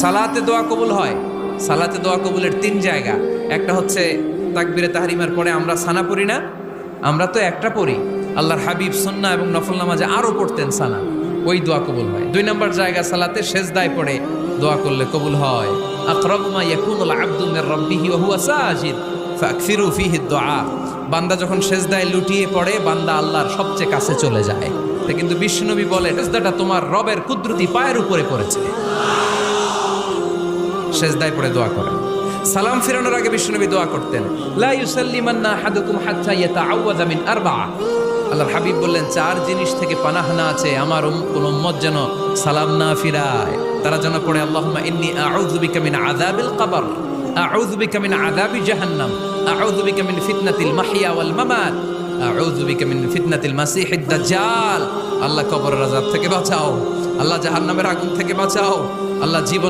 সালাতে দোয়া কবুল হয়। সালাতে দোয়া কবুলের 3 জায়গা। একটা হচ্ছে তাকবীরে তাহরিমার পরে আমরা সানা পড়ি না, আমরা তো একটা পড়ি। আল্লাহর হাবিব সুন্নাহ এবং নফল নামাজে আরো পড়তেন সানা, ওই দোয়া কবুল হয়। 2 নম্বর জায়গা সালাতে সেজদায় পড়ে দোয়া করলে কবুল হয়। আকরাবু মা ইয়াকুনুল আবদু মির রাব্বিহি ওয়া হুয়া সাজিদ ফাকসিরু ফীহি দুআ। বান্দা যখন সেজদায় লুটিয়ে পড়ে, বান্দা আল্লাহর সবচেয়ে কাছে চলে যায়। তা কিন্তু বিশ্বনবী বলে সেজদাটা তোমার রবের কুদরতি পায়ের উপরে পড়েছে। সেজদায় পড়ে দোয়া করেন। সালাম ফিরানোর আগে বিশ্বনবী দোয়া করতেন, লা ইউসাল্লিমান্না আহাদুকুম হাত্তা ইয়াতাআওয়াযা মিন আরবা'a। আল্লাহর হাবিব বললেন 4 জিনিস থেকে পানাহ না আছে আমার কোন উম্মত যেন সালাম না ফিরায়। তারা যেন পড়ে আল্লাহুম্মা ইন্নী আউযু বিকা মিন আযাবিল কবর, আউযু বিকা মিন আযাবি জাহান্নাম, আউযু বিকা মিন ফিতনাতিল মাহইয়া ওয়াল মামাত, আউযু বিকা মিন ফিতনাতিল মাসিহিদ দাজ্জাল। আল্লাহ কবরের আযাব থেকে বাঁচাও, আল্লাহ জাহান্নামের আগুন থেকে বাঁচাও, আল্লাহ জীবন